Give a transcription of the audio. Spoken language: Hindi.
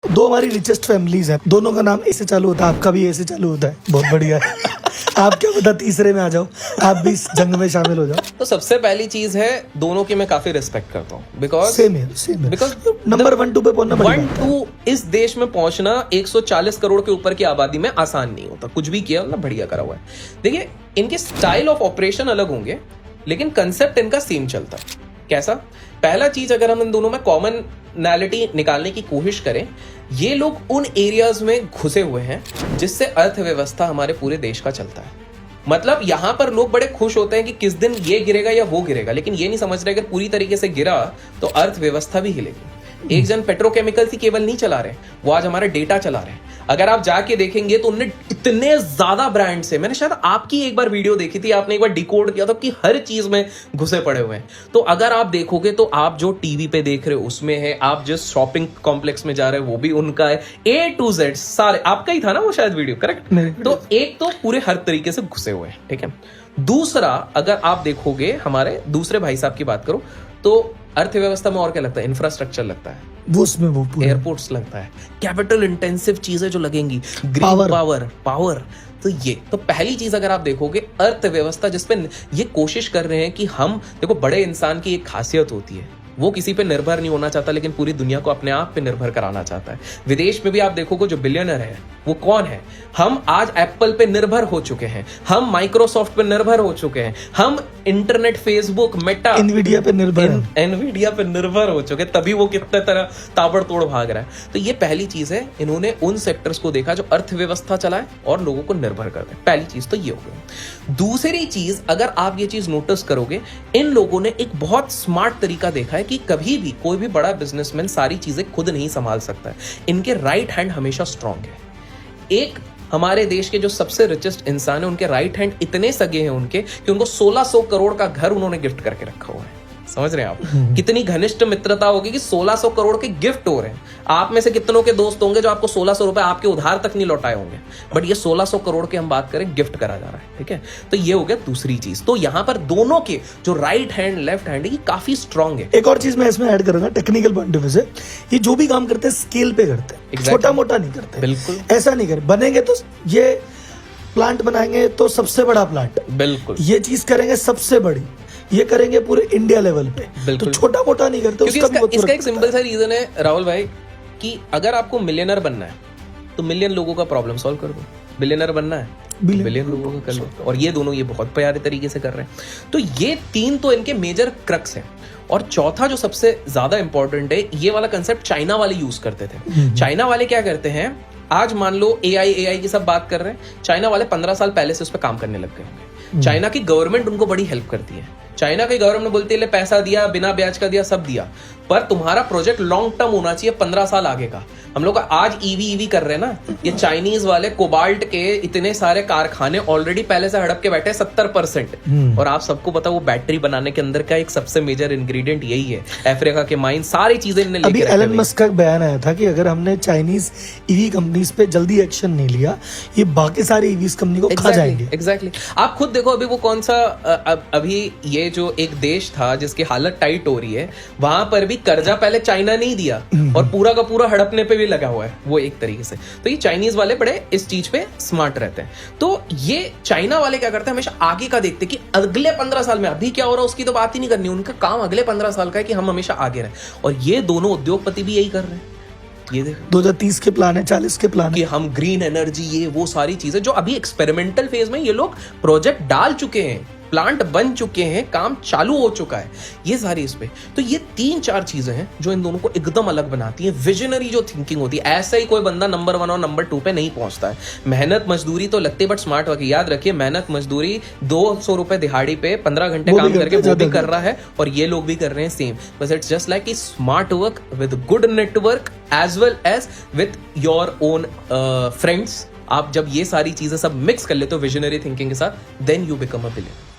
दो हमारी रिचेस्ट फैमिलीज हैं, दोनों का नाम ए से चालू होता है, आपका भी ए से चालू होता है, बहुत बढ़िया है। आप क्या पता तीसरे में आ जाओ, आप भी इस जंग में शामिल हो जाओ। तो सबसे पहली चीज है, दोनों की मैं काफी रिस्पेक्ट करता हूँ, बिकॉज सेम है बिकॉज नंबर 1-2 पे पहुंचना बड़ी बात है। 1-2 इस देश में पहुंचना 140 करोड़ के ऊपर की आबादी में आसान नहीं होता। कुछ भी किया ना, बढ़िया करा हुआ है। देखिए, इनके स्टाइल ऑफ ऑपरेशन अलग होंगे, लेकिन कंसेप्ट इनका सेम चलता है। कैसा? पहला चीज, अगर हम इन दोनों में कॉमनैलिटी निकालने की कोशिश करें, ये लोग उन एरियाज में घुसे हुए हैं जिससे अर्थव्यवस्था हमारे पूरे देश का चलता है। मतलब यहां पर लोग बड़े खुश होते हैं कि किस दिन ये गिरेगा या वो गिरेगा, लेकिन ये नहीं समझ रहे अगर पूरी तरीके से गिरा तो अर्थव्यवस्था भी हिलेगी। एक जन पेट्रोकेमिकल ही केवल नहीं चला रहे, वो आज हमारा डेटा चला रहे हैं। अगर आप जाके देखेंगे तो उनने इतने ज्यादा ब्रांड से, मैंने शायद आपकी एक बार वीडियो देखी थी, आपने एक बार डिकोड किया था कि हर चीज में घुसे पड़े हुए हैं। तो अगर आप देखोगे तो आप जो टीवी पे देख रहे हो उसमें है, आप जिस शॉपिंग कॉम्प्लेक्स में जा रहे हो वो भी उनका है, A to Z सारे आपका ही था ना वो शायद वीडियो, करेक्ट? तो एक तो पूरे हर तरीके से घुसे हुए हैं, ठीक है। दूसरा, अगर आप देखोगे हमारे दूसरे भाई साहब की बात करो तो अर्थव्यवस्था में और क्या लगता है? इंफ्रास्ट्रक्चर लगता है, वो उसमें वो एयरपोर्ट्स लगता है, कैपिटल इंटेंसिव चीजें जो लगेंगी, ग्रीन पावर। तो ये तो पहली चीज अगर आप देखोगे, अर्थव्यवस्था जिसपे ये कोशिश कर रहे हैं कि हम देखो, बड़े इंसान की एक खासियत होती है, वो किसी पे निर्भर नहीं होना चाहता, लेकिन पूरी दुनिया को अपने आप पे निर्भर कराना चाहता है। विदेश में भी आप देखोगे जो बिलियनर है वो कौन है? हम आज एप्पल पे निर्भर हो चुके हैं, हम माइक्रोसॉफ्ट पे निर्भर हो चुके हैं, हम इंटरनेट, फेसबुक, मेटा, एनवीडिया पे निर्भर हो चुके, तभी वो कितने तरह ताबड़तोड़ भाग रहा है। तो ये पहली चीज है, इन्होंने उन सेक्टर्स को देखा जो अर्थव्यवस्था चलाए और लोगों को निर्भर कर दे। पहली चीज तो ये हो गई। दूसरी चीज, अगर आप ये चीज नोटिस करोगे, इन लोगों ने एक बहुत स्मार्ट तरीका देखा है कि कभी भी कोई भी बड़ा बिजनेसमैन सारी चीजें खुद नहीं संभाल सकता है। इनके राइट हैंड हमेशा स्ट्रांग है। एक हमारे देश के जो सबसे रिचेस्ट इंसान है, उनके राइट हैंड इतने सगे हैं उनके कि उनको 1600 करोड़ का घर उन्होंने गिफ्ट करके रखा हुआ है। समझ रहे हैं आप कितनी घनिष्ठ मित्रता होगी कि 1600 करोड़ के गिफ्ट हो रहे हैं। आप में से कितनों के दोस्त होंगे जो आपको 1600 रुपए आपके उधार तक नहीं लौटाए होंगे, बट ये 1600 करोड़ के हम बात करें, गिफ्ट करा जा रहा है, ठीक है। तो ये हो गया दूसरी चीज। तो यहां पर दोनों के जो राइट हैंड लेफ्ट हैंड है, ये काफी स्ट्रांग है। एक और चीज मैं इसमें ऐड करूंगा, टेक्निकल पॉइंट ऑफ व्यू से, ये जो भी काम करते हैं स्केल पे करते हैं, छोटा मोटा नहीं करते। बिल्कुल ऐसा नहीं करे, बनेंगे तो ये प्लांट बनाएंगे तो सबसे बड़ा प्लांट, बिल्कुल ये चीज करेंगे सबसे बड़ी, ये करेंगे पूरे इंडिया लेवल पे, तो छोटा मोटा नहीं करते। क्योंकि इसका एक सिंपल सा रीजन है राहुल भाई, कि अगर आपको मिलियनर बनना है तो मिलियन लोगों का प्रॉब्लम सॉल्व कर दो। बिलियनर बनना है, बिलियन लोगों का कर लो। और ये दोनों ये बहुत प्यारे तरीके से कर रहे हैं। तो ये तीन तो इनके मेजर क्रक्स हैं। और चौथा जो सबसे ज्यादा इंपॉर्टेंट है, ये वाला कंसेप्ट चाइना वाले यूज करते थे। चाइना वाले क्या करते हैं, आज मान लो एआई की सब बात कर रहे हैं, चाइना वाले 15 साल पहले से उस पर काम करने लग गए होंगे। चाइना की गवर्नमेंट उनको बड़ी हेल्प करती है। चाइना की गवर्नमेंट बोलती है पैसा दिया, बिना ब्याज का दिया, सब दिया, पर तुम्हारा प्रोजेक्ट लॉन्ग टर्म होना चाहिए, 15 साल आगे का। हम लोग आज ईवी कर रहे हैं ना, ये चाइनीज वाले कोबाल्ट के इतने सारे कारखाने ऑलरेडी पहले से हड़प के बैठे हैं 70%। और आप सबको पता, वो बैटरी बनाने के अंदर का एक सबसे मेजर इंग्रेडिएंट यही है। अफ्रीका के माइन, सारी चीजें इन्होंने लेके रखी। एलन मस्क का बयान आया था कि अगर हमने चाइनीज ईवी कंपनीज पे जल्दी एक्शन नहीं लिया, ये बाकी सारी ईवीज कंपनी को खा जाएंगे। एग्जैक्टली। आप खुद देखो, अभी वो कौन सा अभी ये जो एक देश था जिसकी हालत टाइट हो रही है, वहां पर भी कर्जा पहले चाइना नहीं दिया और पूरा का पूरा हड़पने पे भी लगा हुआ है वो एक तरीके से। तो ये चाइनीज वाले बड़े इस चीज पे स्मार्ट रहते हैं। तो ये चाइना वाले क्या करते हैं, हमेशा आगे का देखते कि अगले 15 साल में अभी क्या हो रहा है उसकी तो बात ही नहीं करनी। उनका काम अगले 15 साल का है कि हम हमेशा आगे रहें। और ये दोनों उद्योगपति भी यही कर रहे हैं। ये देखो 2030 के प्लान है, 40 के प्लान कि हम ग्रीन एनर्जी, ये वो सारी चीजें जो अभी एक्सपेरिमेंटल फेज में ये लोग प्रोजेक्ट डाल चुके हैं, प्लांट बन चुके हैं, काम चालू हो चुका है, ये सारी इस पे। तो ये 3-4 चीजें हैं जो इन दोनों को एकदम अलग बनाती है। विजनरी जो थिंकिंग होती है, ऐसा ही कोई बंदा नंबर 1 और नंबर 2 पे नहीं पहुंचता है। मेहनत मजदूरी तो लगती है, बट स्मार्ट वर्क। याद रखिए, मेहनत मजदूरी 200 रुपए दिहाड़ी पे 15 घंटे काम करके वो भी कर रहा है, और ये लोग भी कर रहे हैं सेम। बस it's just like smart work with good network as well as with your own friends. आप जब ये सारी चीजें सब मिक्स कर लेते हो विजनरी थिंकिंग के साथ, then you become a billionaire.